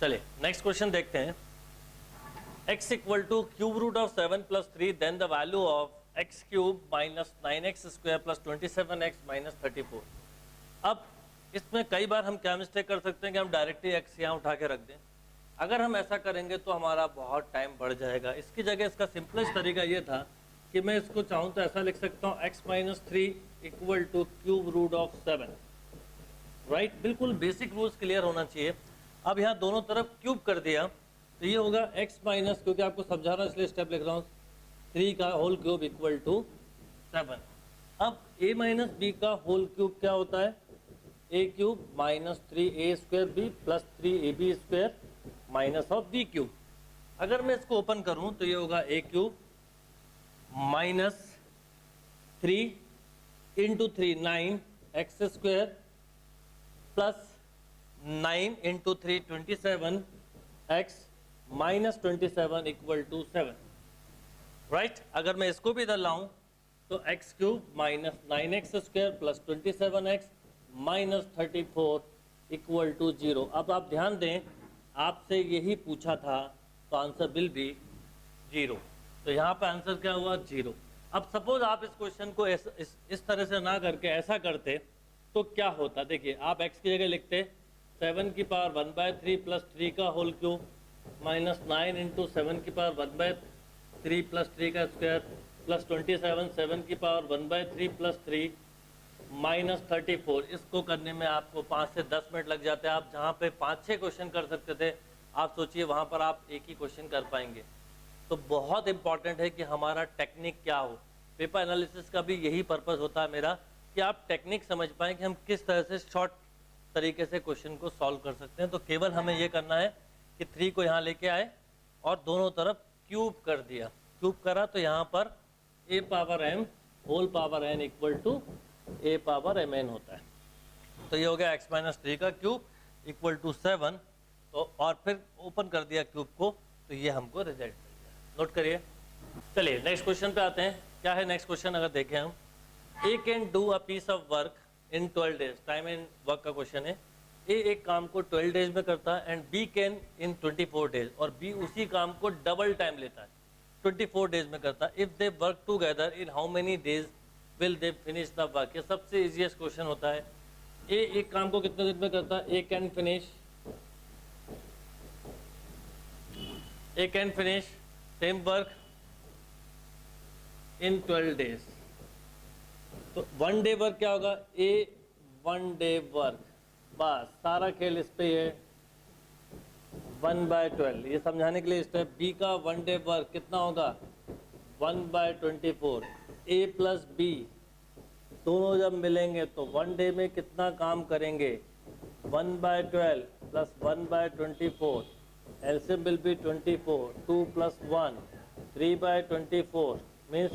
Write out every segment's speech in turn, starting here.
चलिए next question देखते हैं। x equal to cube root of 7 plus 3 then the value of X cube minus 9x square plus 27x minus 34। अब इसमें कई बार हम क्या मिस्टेक कर सकते हैं कि हम डायरेक्टली x यहाँ उठा के रख दें। अगर हम ऐसा करेंगे तो हमारा बहुत टाइम बढ़ जाएगा। इसकी जगह इसका सिंपलेस्ट तरीका ये था कि मैं इसको चाहूँ तो ऐसा लिख सकता हूँ x minus 3 equal to cube root of 7, right. बिल्कुल बेसिक रूल्स क्लियर होना चाहिए। अब यहाँ दोनों तरफ क्यूब कर दिया तो ये होगा x माइनस, क्योंकि आपको समझा रहा हूँ इसलिए स्टेप लिख रहा हूँ, 3 का होल क्यूब इक्वल टू 7। अब a माइनस बी का होल क्यूब क्या होता है, a cube minus 3a square B plus 3ab square minus of B cube. अगर मैं इसको ओपन करूँ तो ये होगा a cube minus 3 into 3 9 X square plus 9 into 3 27 X minus 27 equal to 7, right. अगर मैं इसको भी इधर लाऊं तो X cube minus 9x square plus 27x minus 34 equal to 0। अब आप ध्यान दें, आपसे यही पूछा था तो आंसर विल बी 0। तो यहाँ पे आंसर क्या हुआ, 0। अब सपोज आप इस क्वेश्चन को इस तरह से ना करके ऐसा करते तो क्या होता, देखिए आप x की जगह लिखते 7 की पावर 1/3 प्लस 3 का होल क्यूब माइनस 9 इंटू 7 की पावर 1/3 प्लस 3 का स्क्वायर प्लस 27 7 की पावर 1/3 प्लस 3 माइनस 34। इसको करने में आपको 5 से 10 मिनट लग जाते हैं। आप जहाँ पे 5-6 क्वेश्चन कर सकते थे, आप सोचिए वहाँ पर आप एक ही क्वेश्चन कर पाएंगे। तो बहुत इंपॉर्टेंट है कि हमारा टेक्निक क्या हो। पेपर एनालिसिस का भी यही पर्पज़ होता है मेरा कि आप टेक्निक समझ पाएँ कि हम किस तरह से शॉर्ट तरीके से क्वेश्चन को सॉल्व कर सकते हैं। तो केवल हमें ये करना है कि 3 को यहाँ लेके आए और दोनों तरफ क्यूब कर दिया। क्यूब करा तो यहाँ पर a power m whole power n equal to a power mn होता है। तो ये हो गया x माइनस 3 का क्यूब इक्वल टू 7। तो और फिर ओपन कर दिया क्यूब को, तो ये हमको रिजल्ट मिल गया। नोट करिए। चलिए नेक्स्ट क्वेश्चन पे आते हैं। क्या है नेक्स्ट क्वेश्चन, अगर देखें हम, a can do a piece of work in 12 days. Time in work का क्वेश्चन है। ए एक काम को 12 डेज में करता है and B can in 24 days, और बी उसी काम को डबल टाइम लेता है, 24 डेज में करता है। If they work together in how many days will they finish the work. ये सबसे इजीएस्ट क्वेश्चन होता है। ए एक काम को कितने दिन में करता है, A can finish same work in 12 days. तो 1 डे वर्क क्या होगा, ए 1 डे वर्क, बस सारा खेल इस पे है। 1/12 ये समझाने के लिए स्टेप। बी का 1 डे वर्क कितना होगा, 1/24। ए प्लस बी दोनों जब मिलेंगे तो 1 डे में कितना काम करेंगे, 1/12 plus 1/24। LCM will be 24। 2 plus 1 3/24 means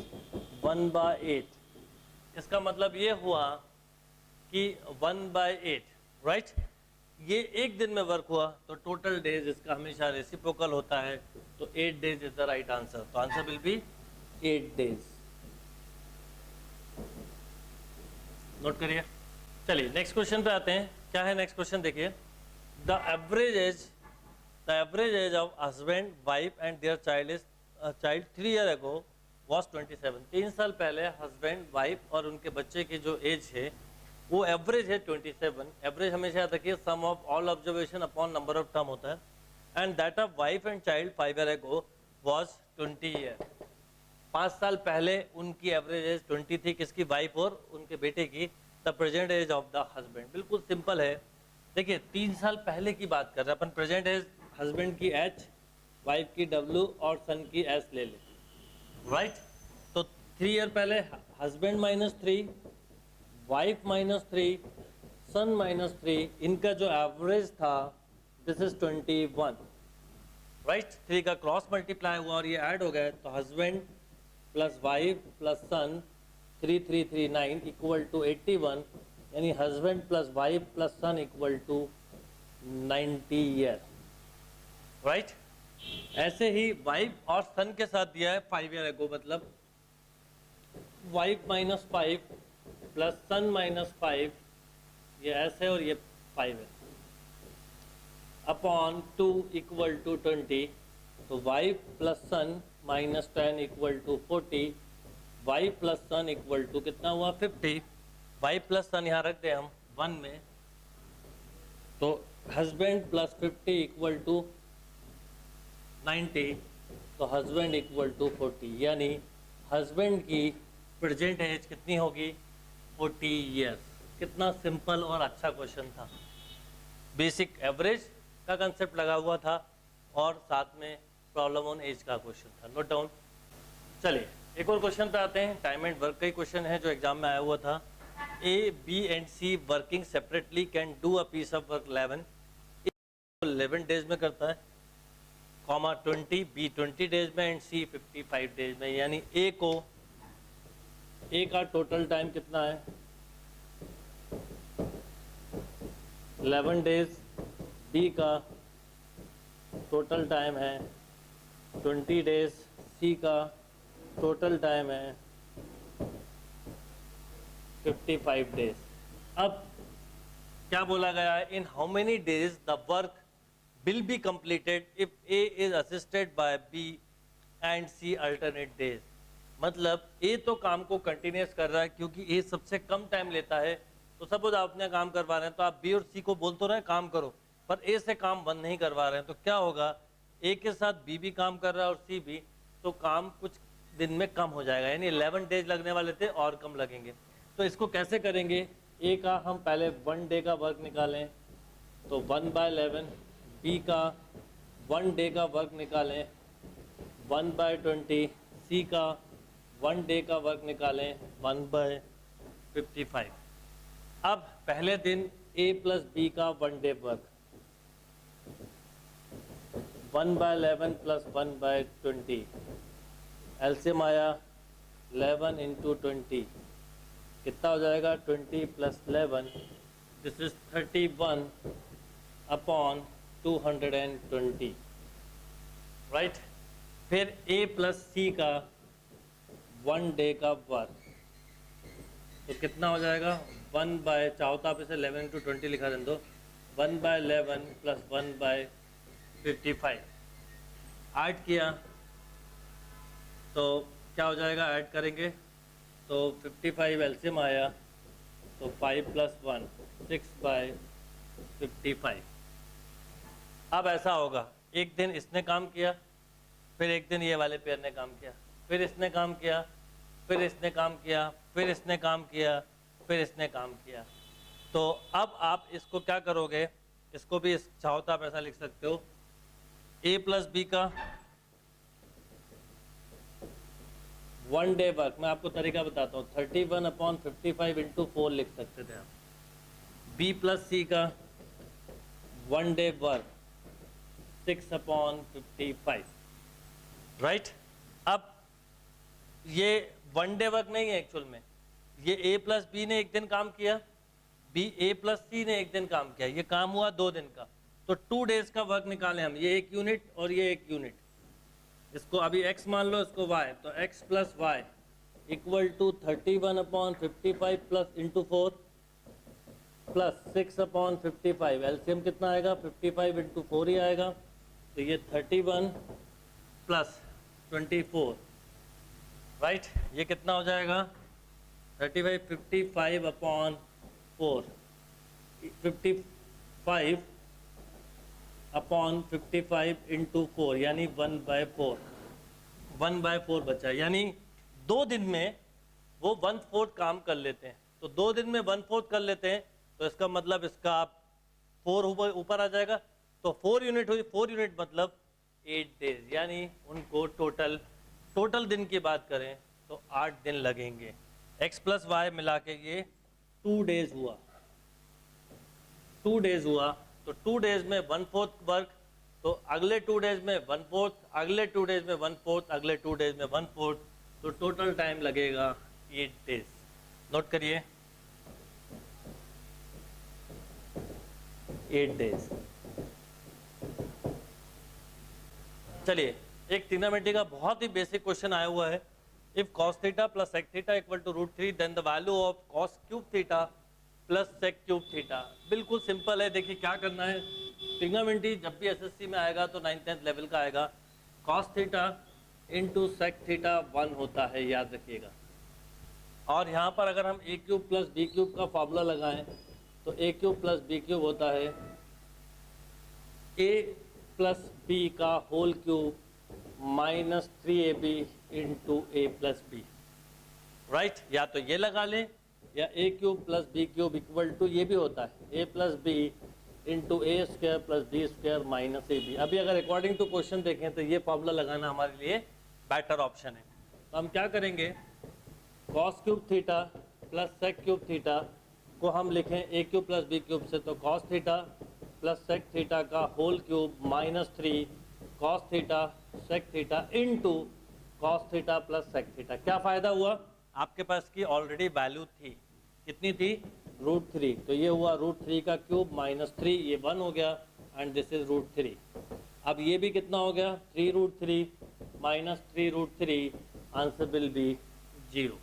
1/8। इसका मतलब ये हुआ कि 1/8, राइट। ये एक दिन में वर्क हुआ तो टोटल डेज इसका हमेशा रेसिप्रोकल होता है, तो 8 days is the right answer. तो answer will be 8 days. Note करिए। चलिए नेक्स्ट क्वेश्चन पे आते हैं। क्या है नेक्स्ट क्वेश्चन, देखिए। The average age of husband wife and their child 3 year ago was 27। 3 साल पहले हस्बैंड वाइफ और उनके बच्चे की जो एज है वो एवरेज है 27। एवरेज हमेशा याद रखिए sum of all observation upon number of term होता है। And that of wife and child 5 year ago was 20 year. 5 साल पहले उनकी एवरेज एज 20 थी, किसकी, वाइफ और उनके बेटे की। The present age of the husband, बिल्कुल सिंपल है। देखिए 3 साल पहले की बात कर रहे हैं अपन। प्रेजेंट एज हस्बैंड की H, वाइफ की W और सन की S ले ले, राइट। तो 3 ईयर पहले हस्बैंड माइनस 3, वाइफ माइनस 3, सन माइनस 3, इनका जो एवरेज था दिस इज 21, राइट। 3 का क्रॉस मल्टीप्लाई हुआ और ये ऐड हो गए, तो husband plus wife plus son 3339 equal to 81, यानी husband plus wife plus son equal to 90 year, right. ऐसे ही वाइफ और सन के साथ दिया है 5 ईयर अगो, मतलब wife minus 5 plus son minus 5, ये S है और ये 5 है। अपॉन 2 इक्वल टू 20, तो y plus son minus 10 equal to 40, y plus son equal to कितना हुआ 50, y प्लस सन यहाँ रख दे हम 1 में, तो हस्बैंड प्लस 50 इक्वल टू 90, तो हस्बैंड इक्वल टू 40, यानी हस्बैंड की प्रेजेंट एज कितनी होगी 40 ईयर्स। कितना सिंपल और अच्छा क्वेश्चन था। बेसिक एवरेज का कंसेप्ट लगा हुआ था और साथ में प्रॉब्लम ऑन एज का क्वेश्चन था। Note down. चलिए एक और क्वेश्चन पे आते हैं। टाइम एंड वर्क का ही क्वेश्चन है जो एग्जाम में आया हुआ था। A B and C working separately can do a piece of work 11 days में करता है, कॉमा 20, बी 20 डेज में एंड सी 55 डेज में, यानी ए का टोटल टाइम कितना है 11 डेज, बी का टोटल टाइम है 20 डेज, सी का टोटल टाइम है 55 डेज। अब क्या बोला गया है, in how many days the work will be completed if A is assisted by B and C alternate days. मतलब ए तो काम को कंटिन्यूस कर रहा है क्योंकि ए सबसे कम टाइम लेता है, तो सपोज आप अपने काम करवा रहे हैं तो आप बी और सी को बोल तो रहे हैं काम करो, पर ए से काम बंद नहीं करवा रहे हैं, तो क्या होगा ए के साथ बी भी काम कर रहा है और सी भी, तो काम कुछ दिन में कम हो जाएगा, यानी 11 डेज लगने वाले थे और कम लगेंगे। तो इसको कैसे करेंगे, ए का हम पहले 1 डे का वर्क निकालें तो 1/11, बी का 1 डे का वर्क निकालें 1/20, सी का 1 डे का वर्क निकालें 1/55। अब पहले दिन ए प्लस बी का 1 डे वर्क 1/11 प्लस 1/20, एलसीएम आया 11 इंटू 20, कितना हो जाएगा 20 plus 11, this is 31 upon 220, right. फिर ए प्लस सी का 1 डे का वर्क, तो कितना हो जाएगा 1 चाहो तो आप इसे 11 इंटू 20 लिखा दें दो, 1/11 प्लस 1/55 ऐड किया तो क्या हो जाएगा, ऐड करेंगे तो 55 एलसीएम आया तो 5 प्लस 1 6/55। अब ऐसा होगा, एक दिन इसने काम किया, फिर एक दिन ये वाले पेयर ने काम किया, फिर इसने काम किया, फिर इसने काम किया, फिर इसने काम किया, फिर इसने काम किया। तो अब आप इसको क्या करोगे, इसको भी चाहो तो आप ऐसा लिख सकते हो, ए प्लस बी का 1 डे वर्क, मैं आपको तरीका बताता हूँ, 31/55 इंटू 4 लिख सकते थे आप। बी प्लस सी का 1 डे वर्क 6/55, राइट। अब ये 1 डे वर्क नहीं है एक्चुअल में, ये ए प्लस बी ने एक दिन काम किया, बी ए प्लस सी ने एक दिन काम किया, ये काम हुआ 2 दिन का, तो 2 डेज का वर्क निकालें हम, ये 1 यूनिट और ये 1 यूनिट, इसको अभी x मान लो, इसको y, तो x plus y equal to 31/55 plus into 4 plus 6/55, LCM कितना आएगा 55 इंटू 4 ही आएगा, तो ये 31 प्लस 24, राइट। ये कितना हो जाएगा 55/4 55/55 इंटू 4 यानी 1/4 बचा, यानी 2 दिन में वो 1/4 काम कर लेते हैं, तो 2 दिन में 1/4 कर लेते हैं, तो इसका मतलब इसका आप 4 ऊपर आ जाएगा, तो 4 यूनिट हुई, 4 यूनिट मतलब 8 डेज, यानी उनको टोटल दिन की बात करें तो 8 दिन लगेंगे। x प्लस वाई मिला के ये 2 डेज हुआ, 2 डेज हुआ, तो 2 डेज में 1/4 वर्क, तो अगले 2 डेज में 1/4, अगले 2 डेज में 1/4, अगले 2 डेज में 1/4, तो टोटल टाइम लगेगा 8 डेज। नोट करिए 8 डेज। चलिए एक ट्रिग्नोमेट्री का बहुत ही बेसिक क्वेश्चन आया हुआ है, if cos theta plus sec theta equal to √3 then the value of cos cube theta plus sec cube theta. बिल्कुल सिंपल है, देखिए क्या करना है, ट्रिग्नोमेट्री जब भी एसएससी में आएगा तो 9th-10th लेवल का आएगा। Cos theta into sec theta 1 होता है, याद रखिएगा। और यहाँ पर अगर हम a cube plus b cube का फॉर्मूला लगाएं तो a cube plus b cube होता है ए प्लस बी का whole cube minus 3ab into a plus b, right. या तो ये लगा लें या a cube plus b cube equal to ये भी होता है a plus b into a square plus b square minus a b. अभी अगर अकॉर्डिंग टू क्वेश्चन देखें तो ये फॉर्मूला लगाना हमारे लिए बेटर ऑप्शन है। तो हम क्या करेंगे, cos cube theta plus sec cube theta को हम लिखें a cube plus b cube से, तो cos theta plus sec theta का whole cube minus 3 cos theta sec theta into cos theta plus sec theta. क्या फ़ायदा हुआ, आपके पास की ऑलरेडी वैल्यू थी, कितनी थी, √3, तो ये हुआ √3 का क्यूब माइनस 3, ये 1 हो गया एंड दिस इज √3। अब ये भी कितना हो गया, 3√3 minus 3√3, answer will B 0,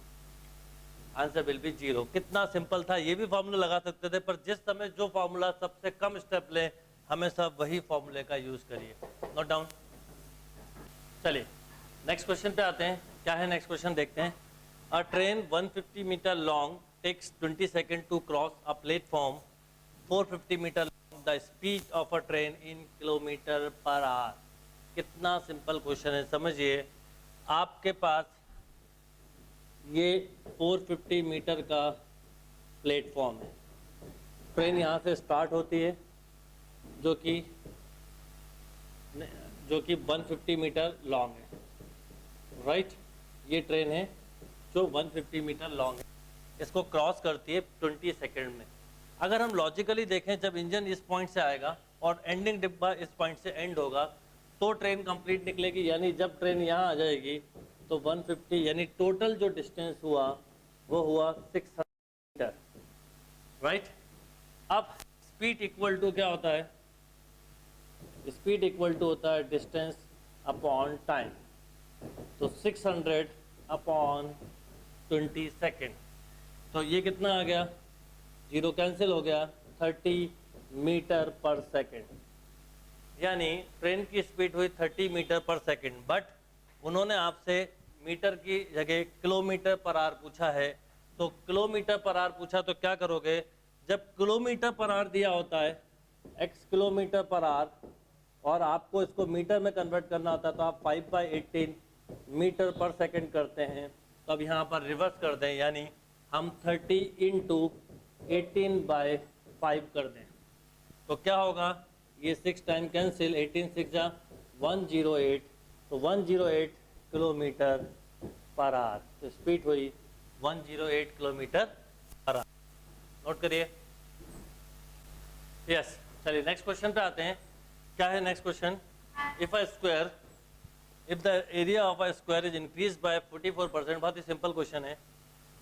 answer will B 0। कितना सिंपल था, ये भी फॉर्मूला लगा सकते थे, पर जिस समय जो फॉर्मूला सबसे कम स्टेप ले हमेशा वही फॉर्मूले का यूज करिए। Note down. चलिए नेक्स्ट क्वेश्चन पे आते हैं। क्या है नेक्स्ट क्वेश्चन, देखते हैं। A train 150 meter long takes 20 seconds to cross a platform 450 meter long. The speed of a train in kilometer per hour. कितना सिंपल क्वेश्चन है, समझिए। आपके पास ये 450 मीटर का प्लेटफॉर्म है, ट्रेन यहाँ से स्टार्ट होती है जो कि 150 मीटर लॉन्ग है, राइट। ये ट्रेन है जो 150 मीटर लॉन्ग है, इसको क्रॉस करती है 20 सेकंड में। अगर हम लॉजिकली देखें, जब इंजन इस पॉइंट से आएगा और एंडिंग डिब्बा इस पॉइंट से एंड होगा तो ट्रेन कंप्लीट निकलेगी, यानी जब ट्रेन यहाँ आ जाएगी तो 150, यानी टोटल जो डिस्टेंस हुआ वो हुआ 600 मीटर, राइट। अब स्पीड इक्वल टू क्या होता है, स्पीड इक्वल टू होता है डिस्टेंस अपॉन टाइम, तो 600 अपॉन 20 सेकेंड, तो ये कितना आ गया, 0 कैंसिल हो गया, 30 मीटर पर सेकेंड, यानी ट्रेन की स्पीड हुई 30 मीटर पर सेकेंड। बट उन्होंने आपसे मीटर की जगह किलोमीटर पर आवर पूछा है, तो किलोमीटर पर आवर पूछा तो क्या करोगे, जब किलोमीटर पर आवर दिया होता है x किलोमीटर पर आवर और आपको इसको मीटर में कन्वर्ट करना होता है तो आप 5/18 मीटर पर सेकेंड करते हैं। तो अब यहाँ पर रिवर्स कर दें, यानी हम 30 इंटू 18/5 कर दें, तो क्या होगा, ये 6 टाइम कैंसिल, 18 6 जा 108, तो 108 किलोमीटर पर आवर, तो स्पीड हुई 108 किलोमीटर पर आवर। नोट करिए, यस। चलिए नेक्स्ट क्वेश्चन पे आते हैं। क्या है next question, if the area of a square is increase by 44%, बहुत ही सिंपल क्वेश्चन है।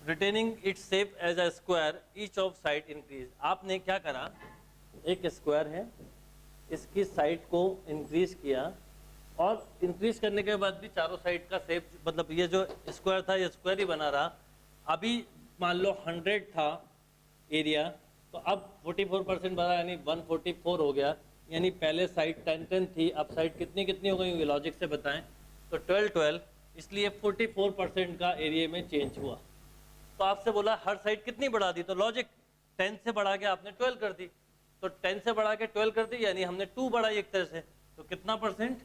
Retaining its shape as a square, each of side increase. आपने क्या करा, एक स्क्वायर है, इसकी साइड को इंक्रीज किया और इंक्रीज करने के बाद भी चारों साइड का शेप, मतलब ये जो स्क्वायर था ये स्क्वायर ही बना रहा। अभी मान लो 100 था एरिया, तो अब 44% बढ़ा, यानी 144 हो गया, यानी पहले साइड 10 थी, अब साइड कितनी कितनी हो गई होंगी, लॉजिक से बताएं। तो 12, इसलिए 44% का एरिया में चेंज हुआ। तो आपसे बोला हर साइड कितनी बढ़ा दी, तो लॉजिक 10 से बढ़ा के आपने 12 कर दी, तो 10 से बढ़ा के 12 कर दी, यानी हमने 2 बढ़ाई एक तरह से, तो कितना परसेंट,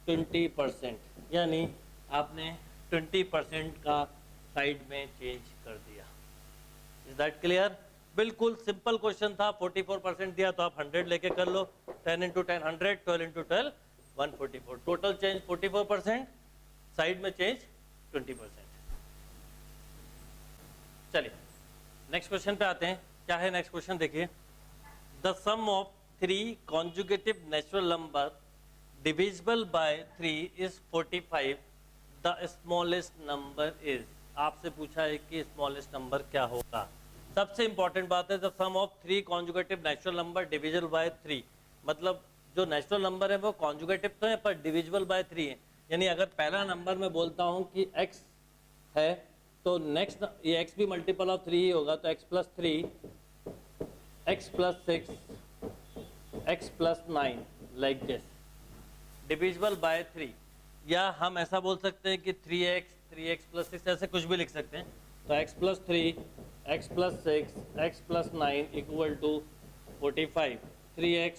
20%, यानी आपने 20% का साइड में चेंज कर दिया। Is that clear? बिल्कुल सिंपल क्वेश्चन था। 44% दिया तो आप 100 लेके कर लो, 10 into 10 100, 12 into 12 144, total change 44%, side में चेंज 20%। चलिए नेक्स्ट क्वेश्चन पे आते हैं। क्या है नेक्स्ट क्वेश्चन, देखिए। The sum of 3 conjugative natural number divisible by 3 is 45, the smallest number is. आपसे पूछा है कि स्मॉलेस्ट नंबर क्या होगा। सबसे इंपॉर्टेंट बात है, the sum of 3 conjugative natural number divisible by 3, मतलब जो नेचुरल नंबर है वो कॉन्जुगेटिव तो है पर डिविजिबल बाय 3 है। यानी अगर पहला नंबर मैं बोलता हूँ कि x है, तो नेक्स्ट ये x भी मल्टीपल ऑफ 3 ही होगा, तो x + 3, x + 6, x plus 9 like this, divisible by 3, या हम ऐसा बोल सकते हैं कि 3x plus 6, ऐसे कुछ भी लिख सकते हैं। तो x plus 3, x plus 6, x plus 9 equal to 45, 3x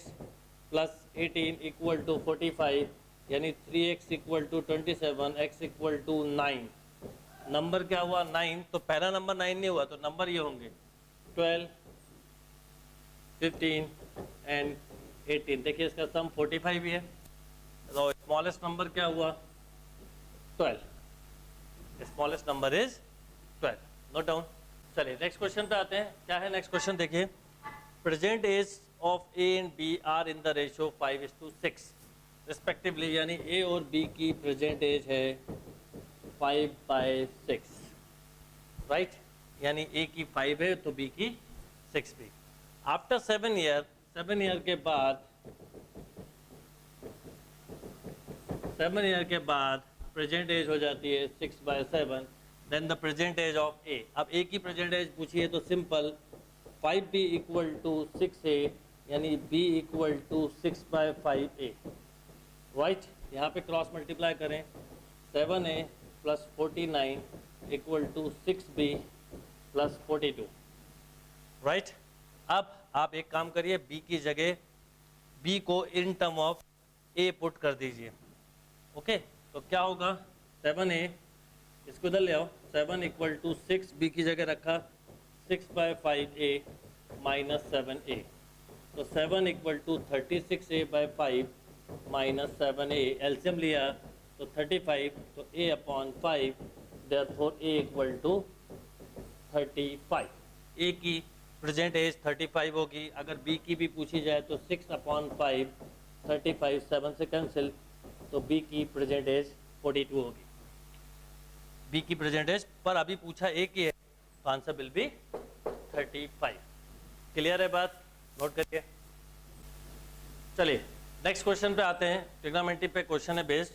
plus 18 equal to 45, यानी 3x equal to 27, x equal to 9। Number क्या हुआ 9, तो पहला नंबर 9 नहीं हुआ, तो नंबर ये होंगे 12, 15 एंड 18। देखिए इसका सम 45 ही है, तो स्मॉलेस्ट नंबर क्या हुआ 12, smallest number is 12, note down. चलिए नेक्स्ट क्वेश्चन पे आते हैं। क्या है नेक्स्ट क्वेश्चन, देखिए present age of A and B are in the ratio 5:6 respectively, यानी ए और बी की प्रेजेंट एज है 5/6, राइट, यानी ए की 5 है तो बी की 6 भी। आफ्टर 7 ईयर के बाद, 7 ईयर के बाद प्रेजेंट एज हो जाती है 6/7, then the present age of A. अब ए की प्रेजेंट एज पूछी है तो simple 5b equal to 6a, यानी b equal to 6/5a, right. यहाँ पे क्रॉस मल्टीप्लाई करें, 7a plus 49 equal to 6b plus 42, right. अब आप एक काम करिए, b की जगह b को in term of a put कर दीजिए, ओके। तो क्या होगा 7a, इसको इधर ले आओ, 7 इक्वल टू 6, b की जगह रखा 6/5a माइनस 7a, तो 7 equal to 36a/5 minus 7a, LCM लिया तो 35, तो a/5, therefore a equal to 35। a की प्रेजेंट एज 35 होगी, अगर b की भी पूछी जाए तो 6/5, 35 7 से कैंसिल, तो b की प्रेजेंट एज 42 होगी, b की प्रेजेंट एज। पर अभी पूछा a की है, तो आंसर विल बी 35। क्लियर है बात, नोट करिए। चलिए नेक्स्ट क्वेश्चन पे आते हैं। ट्रिग्नोमेट्री पे क्वेश्चन है बेस्ड,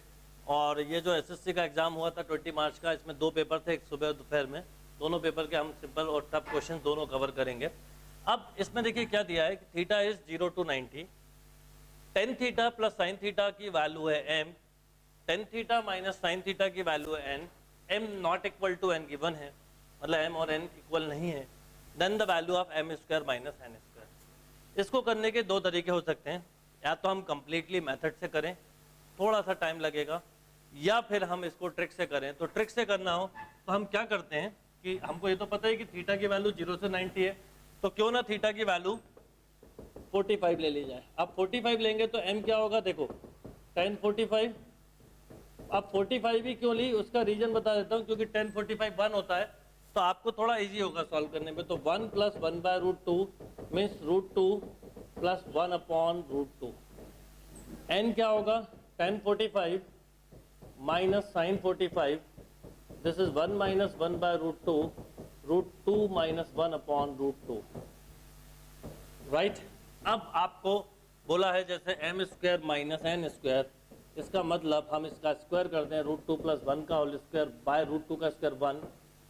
और ये जो एसएससी का एग्जाम हुआ था 20 मार्च का, इसमें 2 पेपर थे, एक सुबह और दोपहर में। दोनों पेपर के हम सिंपल और टफ क्वेश्चन दोनों कवर करेंगे। अब इसमें देखिए क्या दिया है कि theta is 0 to 90, tan theta plus sine theta की वैल्यू है m, tan theta minus sine theta की वैल्यू है n, m not equal to n given है, मतलब m और n इक्वल नहीं है, then the value of m square minus n square. इसको करने के 2 तरीके हो सकते हैं, या तो हम कंप्लीटली मेथड से करें, थोड़ा सा टाइम लगेगा, या फिर हम इसको ट्रिक से करें। तो ट्रिक से करना हो तो हम क्या करते हैं कि हमको ये तो पता है कि थीटा की वैल्यू 0 से 90 है, तो क्यों ना थीटा की वैल्यू 45 ले ली जाए। अब 45 लेंगे तो m क्या होगा, देखो tan 45। अब 45 भी क्यों ली, उसका रीजन बता देता हूँ, क्योंकि tan 45 1 होता है, तो आपको थोड़ा इजी होगा सॉल्व करने में। तो 1 + 1/√2 मीन्स √2 प्लस 1/√2। n क्या होगा, tan 45 minus sine 45, this is 1 - 1/√2, √2 - 1/√2, right. अब आपको बोला है जैसे m² माइनस n स्क्वायर, इसका मतलब हम इसका स्क्वायर करते हैं, √2 + 1 का होल स्क्वायर बाय √2 का स्क्वायर 1,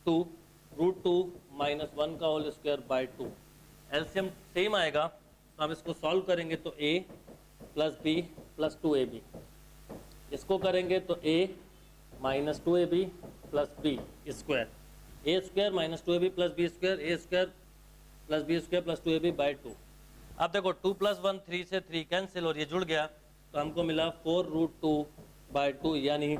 2, √2 - 1 का whole square by 2। LCM same आएगा, तो हम इसको सॉल्व करेंगे तो a + b + 2ab, इसको करेंगे तो a - 2ab + b square, a² - 2ab + b square, a² + b square + 2ab by 2। अब देखो 2 + 1 3 से 3 कैंसिल, और ये जुड़ गया, तो हमको मिला 4√2/2, यानी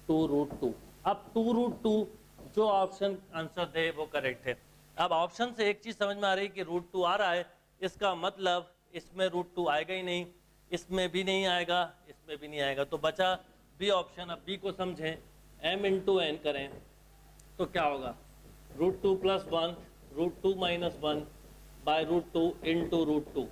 2√2। अब 2√2 जो ऑप्शन आंसर दे वो करेक्ट है। अब ऑप्शन से एक चीज समझ में आ रही है कि √2 आ रहा है, इसका मतलब इसमें √2 आएगा ही नहीं, इसमें भी नहीं आएगा, इसमें भी नहीं आएगा, तो बचा बी ऑप्शन। अब बी को समझें, m × n करें तो क्या होगा, √2 + 1, √2 - 1 bye √2 × √2,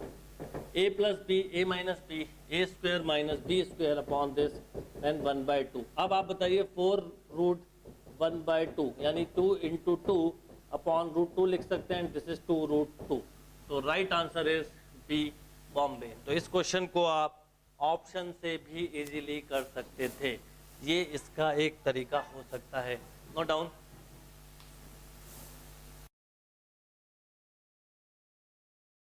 a + b, a - b, a² - b square upon this, then 1/2। अब आप बताइए 4√1/2, यानी 2 × 2 अपॉन √2 लिख सकते हैं, दिस इज 2√2। तो right answer is B, Bombay. तो इस क्वेश्चन को आप ऑप्शन से भी इजीली कर सकते थे, ये इसका एक तरीका हो सकता है, नोट डाउन।